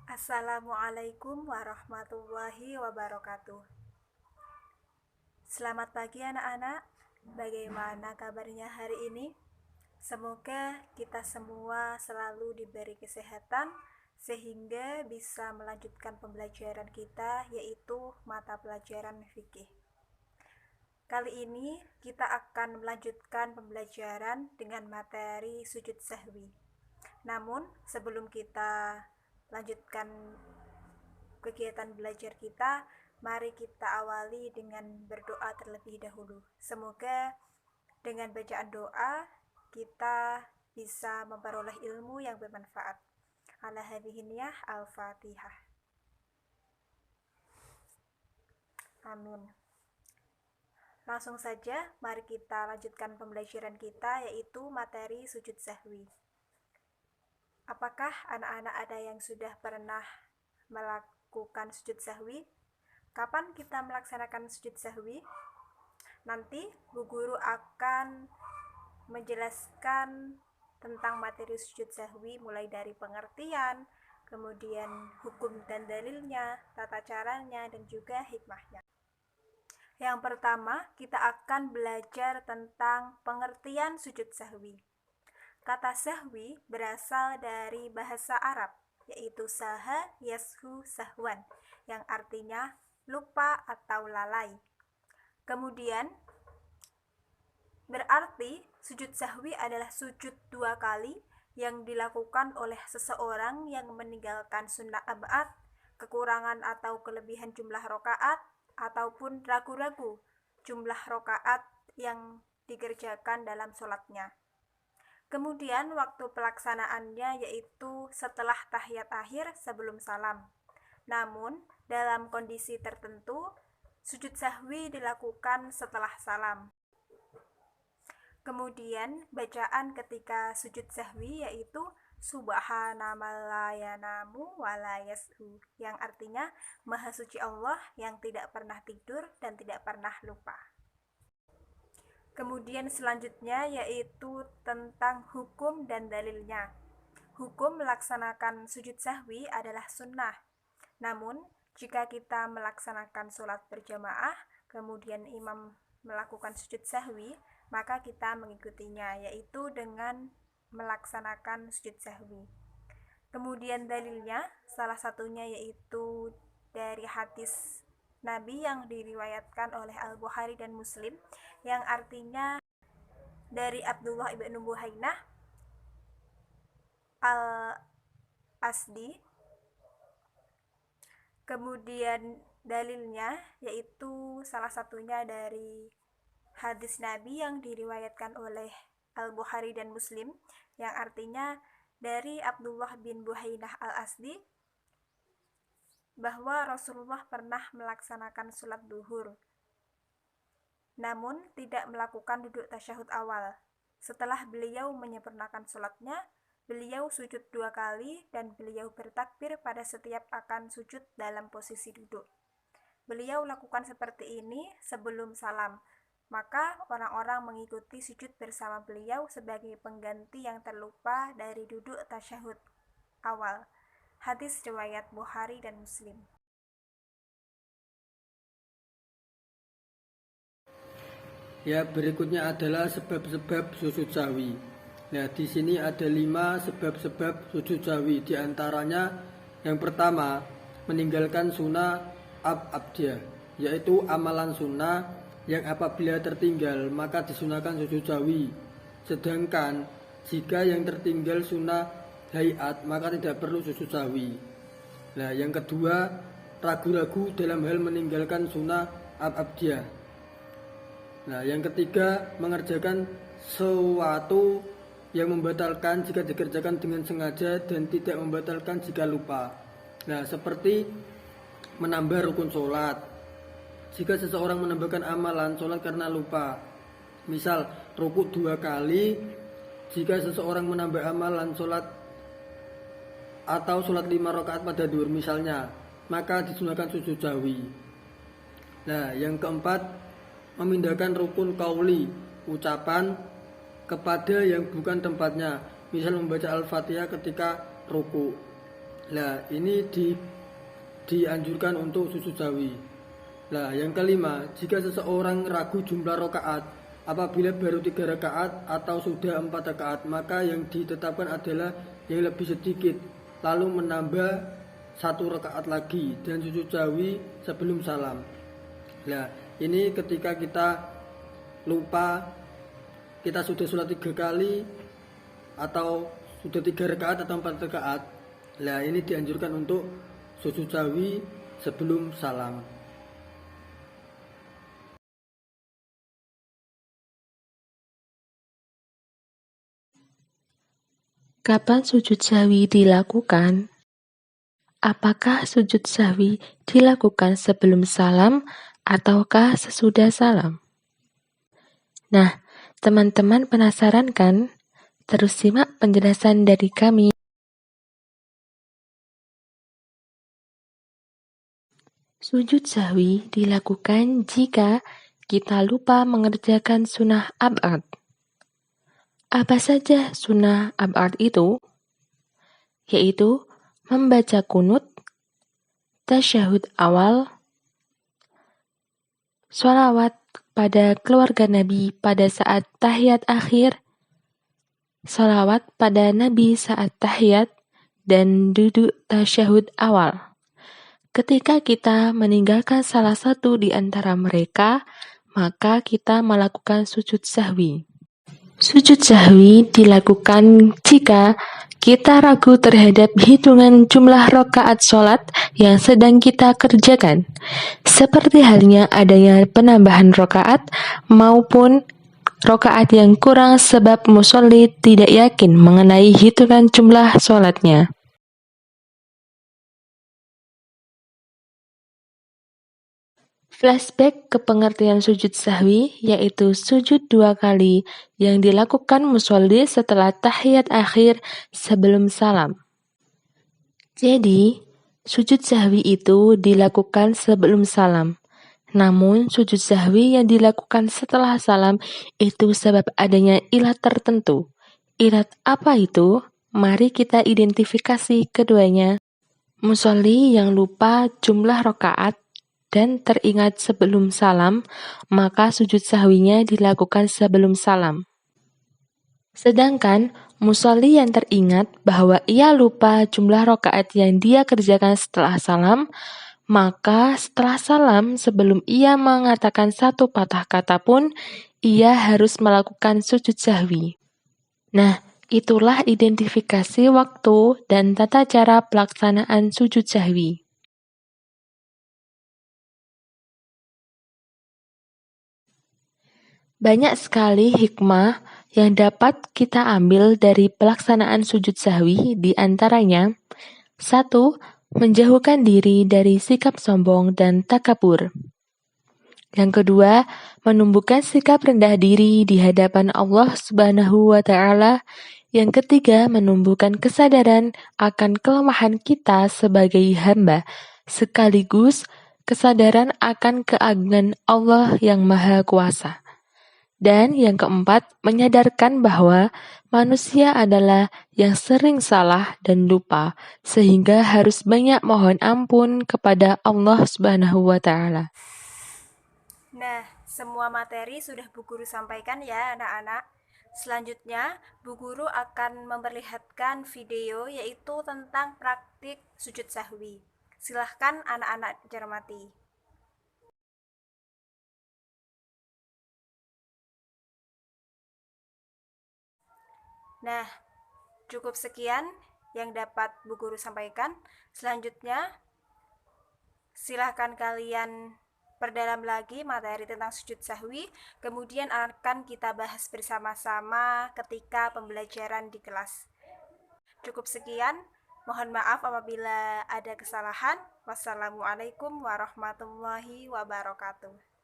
Assalamualaikum warahmatullahi wabarakatuh. Selamat pagi anak-anak. Bagaimana kabarnya hari ini? Semoga kita semua selalu diberi kesehatan sehingga bisa melanjutkan pembelajaran kita, yaitu mata pelajaran fikih. Kali ini kita akan melanjutkan pembelajaran dengan materi sujud sahwi. Namun sebelum kita lanjutkan kegiatan belajar kita, mari kita awali dengan berdoa terlebih dahulu. Semoga dengan bacaan doa kita bisa memperoleh ilmu yang bermanfaat. Ala hadhihi niyah, al-Fatihah. Amin. Langsung saja, mari kita lanjutkan pembelajaran kita, yaitu materi sujud sahwi. Apakah anak-anak ada yang sudah pernah melakukan sujud sahwi? Kapan kita melaksanakan sujud sahwi? Nanti Bu Guru akan menjelaskan tentang materi sujud sahwi mulai dari pengertian, kemudian hukum dan dalilnya, tata caranya, dan juga hikmahnya. Yang pertama, kita akan belajar tentang pengertian sujud sahwi. Kata sahwi berasal dari bahasa Arab, yaitu saha yashu sahwan, yang artinya lupa atau lalai. Kemudian, berarti sujud sahwi adalah sujud 2 kali yang dilakukan oleh seseorang yang meninggalkan sunnah ab'ad, kekurangan atau kelebihan jumlah rokaat, ataupun ragu-ragu jumlah rokaat yang dikerjakan dalam sholatnya. Kemudian waktu pelaksanaannya yaitu setelah tahiyat akhir sebelum salam. Namun dalam kondisi tertentu sujud sahwi dilakukan setelah salam. Kemudian bacaan ketika sujud sahwi yaitu Subhana man la yanamu wa la yashu, yang artinya Maha Suci Allah yang tidak pernah tidur dan tidak pernah lupa. Kemudian selanjutnya yaitu tentang hukum dan dalilnya. Hukum melaksanakan sujud sahwi adalah sunnah. Namun, jika kita melaksanakan sholat berjamaah, kemudian imam melakukan sujud sahwi, maka kita mengikutinya, yaitu dengan melaksanakan sujud sahwi. Kemudian dalilnya, salah satunya yaitu dari hadis Nabi yang diriwayatkan oleh Al-Bukhari dan Muslim, yang artinya dari Abdullah ibn Buhainah al-Asdi. Kemudian dalilnya yaitu salah satunya dari hadis Nabi yang diriwayatkan oleh Al-Bukhari dan Muslim, yang artinya dari Abdullah bin Buhainah al-Asdi bahwa Rasulullah pernah melaksanakan sholat duhur, namun tidak melakukan duduk tasyahud awal. Setelah beliau menyempurnakan sholatnya, beliau sujud 2 kali dan beliau bertakbir pada setiap akan sujud dalam posisi duduk. Beliau lakukan seperti ini sebelum salam, maka orang-orang mengikuti sujud bersama beliau sebagai pengganti yang terlupa dari duduk tasyahud awal. Hadis riwayat Bukhari dan Muslim. Ya, berikutnya adalah sebab-sebab sujud sahwi. Nah, di sini ada 5 sebab-sebab sujud sahwi. Di antaranya yang pertama, meninggalkan sunnah abdiyah, yaitu amalan sunnah yang apabila tertinggal maka disunahkan sujud sahwi. Sedangkan jika yang tertinggal sunnah hayat maka tidak perlu sujud sahwi. Nah, yang kedua, ragu-ragu dalam hal meninggalkan sunnah abdiyah. Nah, yang ketiga, mengerjakan sesuatu yang membatalkan jika dikerjakan dengan sengaja dan tidak membatalkan jika lupa. Nah, seperti menambah rukun sholat. Jika seseorang menambahkan amalan sholat karena lupa, misal rukuk 2 kali, jika seseorang menambah amalan sholat atau sholat 5 rakaat pada duhur misalnya, maka disunahkan sujud sahwi. Nah, yang keempat, memindahkan rukun qauli ucapan kepada yang bukan tempatnya, misal membaca Al-Fatihah ketika ruku. Nah, ini dianjurkan untuk sujud sahwi. Nah, yang kelima, jika seseorang ragu jumlah rakaat, apabila baru 3 rakaat atau sudah 4 rakaat, maka yang ditetapkan adalah yang lebih sedikit, lalu menambah 1 rakaat lagi dan sujud sahwi sebelum salam. Nah, ini ketika kita lupa, kita sudah sholat 3 kali atau sudah 3 rakaat atau 4 rakaat. Nah, ini dianjurkan untuk sujud sahwi sebelum salam. Kapan sujud sahwi dilakukan? Apakah sujud sahwi dilakukan sebelum salam ataukah sesudah salam? Nah, teman-teman penasaran kan? Terus simak penjelasan dari kami. Sujud sahwi dilakukan jika kita lupa mengerjakan sunnah ab'ad. Apa saja sunnah ab'ad itu? Yaitu membaca kunut, tasyahud awal, sholawat pada keluarga Nabi pada saat tahiyat akhir, sholawat pada Nabi saat tahiyat, dan duduk tasyahud awal. Ketika kita meninggalkan salah satu di antara mereka, maka kita melakukan sujud sahwi. Sujud sahwi dilakukan jika kita ragu terhadap hitungan jumlah rakaat sholat yang sedang kita kerjakan, seperti halnya adanya penambahan rakaat maupun rakaat yang kurang sebab musholli tidak yakin mengenai hitungan jumlah sholatnya. Flashback ke pengertian sujud sahwi, yaitu sujud 2 kali yang dilakukan musholli setelah tahiyat akhir sebelum salam. Jadi, sujud sahwi itu dilakukan sebelum salam. Namun, sujud sahwi yang dilakukan setelah salam itu sebab adanya ilat tertentu. Ilat apa itu? Mari kita identifikasi keduanya. Musholli yang lupa jumlah rakaat dan teringat sebelum salam, maka sujud sahwinya dilakukan sebelum salam. Sedangkan musholli yang teringat bahwa ia lupa jumlah rakaat yang dia kerjakan setelah salam, maka setelah salam sebelum ia mengatakan satu patah kata pun, ia harus melakukan sujud sahwi. Nah, itulah identifikasi waktu dan tata cara pelaksanaan sujud sahwi. Banyak sekali hikmah yang dapat kita ambil dari pelaksanaan sujud sahwi, di antaranya 1. Menjauhkan diri dari sikap sombong dan takabur. Yang kedua, menumbuhkan sikap rendah diri di hadapan Allah Subhanahu wa Ta'ala. Yang ketiga, menumbuhkan kesadaran akan kelemahan kita sebagai hamba, sekaligus kesadaran akan keagungan Allah yang Maha Kuasa. Dan yang keempat, menyadarkan bahwa manusia adalah yang sering salah dan lupa, sehingga harus banyak mohon ampun kepada Allah Subhanahu wa Ta'ala. Nah, semua materi sudah Bu Guru sampaikan ya anak-anak. Selanjutnya, Bu Guru akan memperlihatkan video yaitu tentang praktik sujud sahwi. Silahkan anak-anak cermati. Nah, cukup sekian yang dapat Bu Guru sampaikan. Selanjutnya, silahkan kalian perdalam lagi materi tentang sujud sahwi, kemudian akan kita bahas bersama-sama ketika pembelajaran di kelas. Cukup sekian, mohon maaf apabila ada kesalahan. Wassalamualaikum warahmatullahi wabarakatuh.